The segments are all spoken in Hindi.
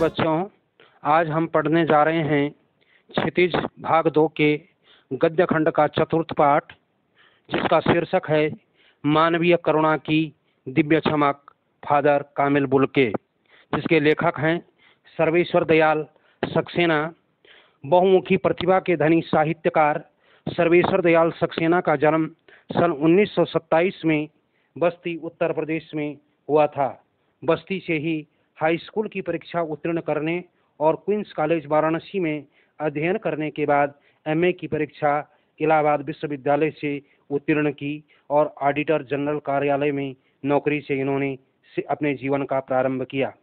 बच्चों, आज हम पढ़ने जा रहे हैं क्षितिज भाग 2 के गद्य खंड का चतुर्थ पाठ, जिसका शीर्षक है मानवीय करुणा की दिव्य चमक, फादर कामिल बुल्के, जिसके लेखक हैं सर्वेश्वर दयाल सक्सेना। बहुमुखी प्रतिभा के धनी साहित्यकार सर्वेश्वर दयाल सक्सेना का जन्म सन 1927 में बस्ती उत्तर प्रदेश में हुआ था। बस्ती से ही हाई स्कूल की परीक्षा उत्तीर्ण करने और क्वींस कॉलेज वाराणसी में अध्ययन करने के बाद एमए की परीक्षा इलाहाबाद विश्वविद्यालय से उत्तीर्ण की और ऑडिटर जनरल कार्यालय में नौकरी से इन्होंने अपने जीवन का प्रारंभ किया।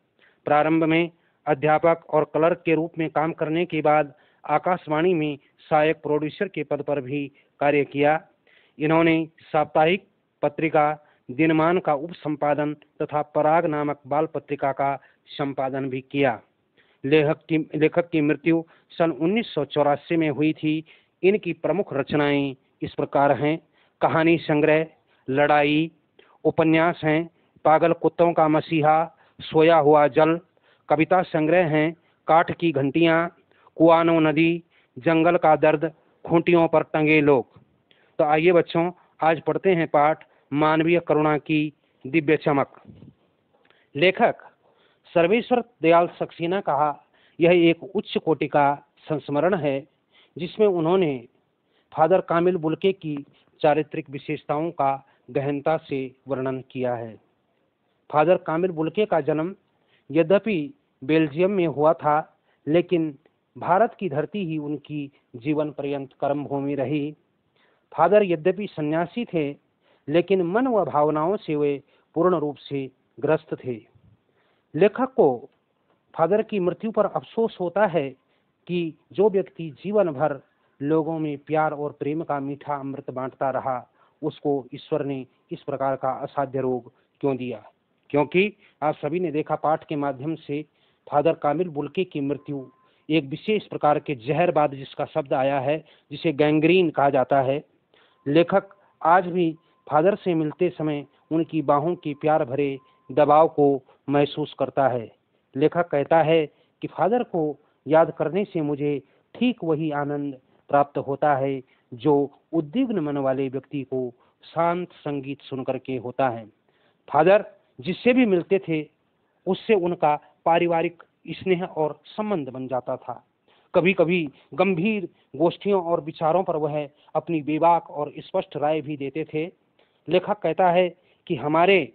प्रारंभ में अध्यापक और क्लर्क के रूप में काम करने के बाद आकाशवाणी में सहायक प्रोड्यूसर के पद पर भी कार्य किया। इन्होंने साप्ताहिक पत्रिका दिनमान का उप संपादन तथा पराग नामक बाल पत्रिका का संपादन भी किया। लेखक की मृत्यु सन 1984 में हुई थी। इनकी प्रमुख रचनाएं इस प्रकार हैं: कहानी संग्रह, लड़ाई, उपन्यास हैं पागल कुत्तों का मसीहा, सोया हुआ जल, कविता संग्रह हैं काठ की घंटियां, कुआनो नदी, जंगल का दर्द, खूंटियों पर टंगे लोग। तो आइए बच्चों, आज पढ़ते हैं पाठ मानवीय करुणा की दिव्य चमक। लेखक सर्वेश्वर दयाल सक्सेना का यह एक उच्च कोटि का संस्मरण है, जिसमें उन्होंने फादर कामिल बुल्के की चारित्रिक विशेषताओं का गहनता से वर्णन किया है। फादर कामिल बुल्के का जन्म यद्यपि बेल्जियम में हुआ था, लेकिन भारत की धरती ही उनकी जीवन पर्यंत कर्मभूमि रही। फादर यद्यपि सन्यासी थे, लेकिन मन व भावनाओं से वे पूर्ण रूप से ग्रस्त थे। लेखक को फादर की मृत्यु पर अफसोस होता है कि जो व्यक्ति जीवन भर लोगों में प्यार और प्रेम का मीठा अमृत बांटता रहा, उसको ईश्वर ने इस प्रकार का असाध्य रोग क्यों दिया। क्योंकि आप सभी ने देखा पाठ के माध्यम से, फादर कामिल बुल्के की मृत्यु एक विशेष प्रकार के जहरबाद, जिसका शब्द आया है, जिसे गैंग्रीन कहा जाता है। लेखक आज भी फादर से मिलते समय उनकी बाहों के प्यार भरे दबाव को महसूस करता है। लेखक कहता है कि फादर को याद करने से मुझे ठीक वही आनंद प्राप्त होता है जो उद्विग्न मन वाले व्यक्ति को शांत संगीत सुनकर के होता है। फादर जिससे भी मिलते थे, उससे उनका पारिवारिक स्नेह और संबंध बन जाता था। कभी कभी गंभीर गोष्ठियों और विचारों पर वह अपनी बेबाक और स्पष्ट राय भी देते थे। लेखक कहता है कि हमारे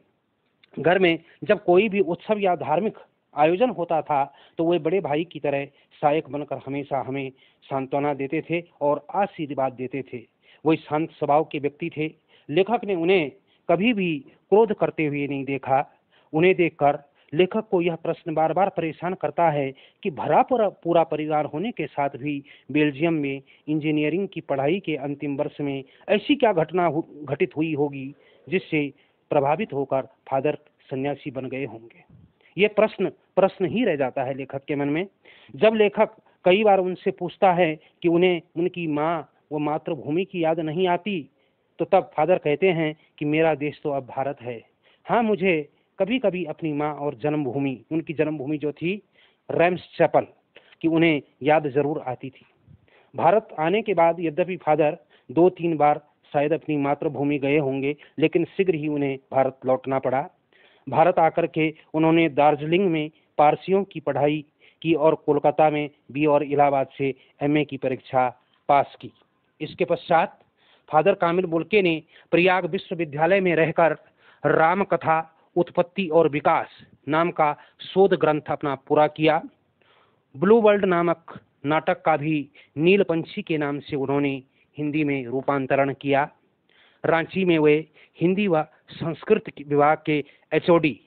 घर में जब कोई भी उत्सव या धार्मिक आयोजन होता था, तो वे बड़े भाई की तरह सहायक बनकर हमेशा हमें सांत्वना देते थे और आशीर्वाद देते थे। वही शांत स्वभाव के व्यक्ति थे। लेखक ने उन्हें कभी भी क्रोध करते हुए नहीं देखा। उन्हें देखकर लेखक को यह प्रश्न बार बार परेशान करता है कि भरा पूरा परिवार होने के साथ भी बेल्जियम में इंजीनियरिंग की पढ़ाई के अंतिम वर्ष में ऐसी क्या घटना घटित हुई होगी जिससे प्रभावित होकर फादर सन्यासी बन गए होंगे। ये प्रश्न ही रह जाता है लेखक के मन में। जब लेखक कई बार उनसे पूछता है कि उन्हें उनकी माँ व मातृभूमि की याद नहीं आती, तो तब फादर कहते हैं कि मेरा देश तो अब भारत है। हाँ, मुझे कभी कभी अपनी माँ और जन्मभूमि, उनकी जन्मभूमि जो थी रैम्स चैपल की, उन्हें याद जरूर आती थी। भारत आने के बाद यद्यपि फादर 2-3 बार शायद अपनी मातृभूमि गए होंगे, लेकिन शीघ्र ही उन्हें भारत लौटना पड़ा। भारत आकर के उन्होंने दार्जिलिंग में पारसियों की पढ़ाई की और कोलकाता में बी और इलाहाबाद से एमए की परीक्षा पास की। इसके पश्चात फादर कामिल बुल्के ने प्रयाग विश्वविद्यालय में रहकर राम कथा उत्पत्ति और विकास नाम का शोध ग्रंथ अपना पूरा किया। ब्लू वर्ल्ड नामक नाटक का भी नीलपंछी के नाम से उन्होंने हिंदी में रूपांतरण किया। रांची में वे हिंदी व संस्कृत विभाग के एचओडी,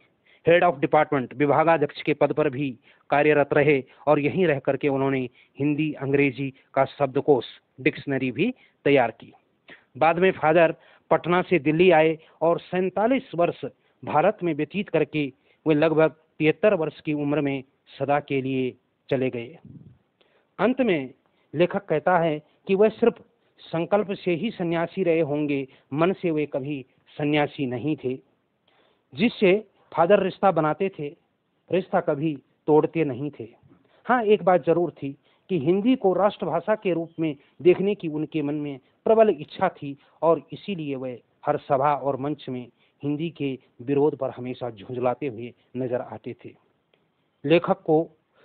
हेड ऑफ डिपार्टमेंट, विभागाध्यक्ष के पद पर भी कार्यरत रहे और यहीं रह करके उन्होंने हिंदी अंग्रेजी का शब्दकोश, डिक्शनरी भी तैयार की। बाद में फादर पटना से दिल्ली आए और 47 वर्ष भारत में व्यतीत करके वे लगभग 73 वर्ष की उम्र में सदा के लिए चले गए। अंत में लेखक कहता है कि वह सिर्फ संकल्प से ही सन्यासी रहे होंगे, मन से वे कभी सन्यासी नहीं थे। जिससे फादर रिश्ता बनाते थे, रिश्ता कभी तोड़ते नहीं थे। हाँ, एक बात जरूर थी कि हिंदी को राष्ट्रभाषा के रूप में देखने की उनके मन में प्रबल इच्छा थी और इसीलिए वे हर सभा और मंच में हिंदी के विरोध पर हमेशा झुंझलाते हुए नजर आते थे। लेखक को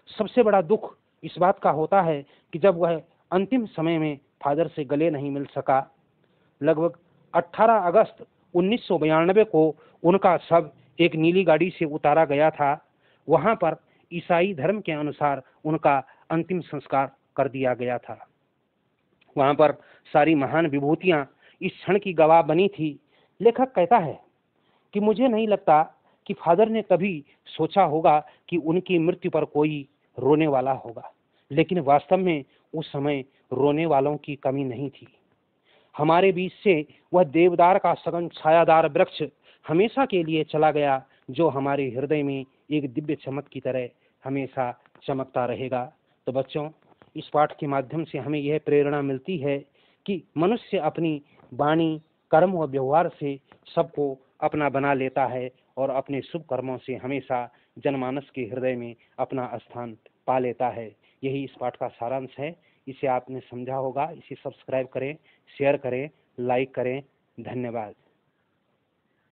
सबसे बड़ा दुख इस बात का होता है कि जब वह अंतिम समय में फादर से गले नहीं मिल सका। लगभग 18 अगस्त 1992 को उनका शव एक नीली गाड़ी से उतारा गया था। वहां पर ईसाई धर्म के अनुसार उनका अंतिम संस्कार कर दिया गया था। वहां पर सारी महान विभूतियां इस क्षण की गवाह बनी थी। लेखक कहता है कि मुझे नहीं लगता कि फादर ने कभी सोचा होगा कि उनकी मृत्यु पर कोई रोने वाला होगा, लेकिन वास्तव में उस समय रोने वालों की कमी नहीं थी। हमारे बीच से वह देवदार का सघन छायादार वृक्ष हमेशा के लिए चला गया, जो हमारे हृदय में एक दिव्य चमक की तरह हमेशा चमकता रहेगा। तो बच्चों, इस पाठ के माध्यम से हमें यह प्रेरणा मिलती है कि मनुष्य अपनी वाणी, कर्म व व्यवहार से सबको अपना बना लेता है और अपने शुभ कर्मों से हमेशा जनमानस के हृदय में अपना स्थान पा लेता है। यही इस पाठ का सारांश है। इसे आपने समझा होगा। इसे सब्सक्राइब करें, शेयर करें, लाइक करें। धन्यवाद।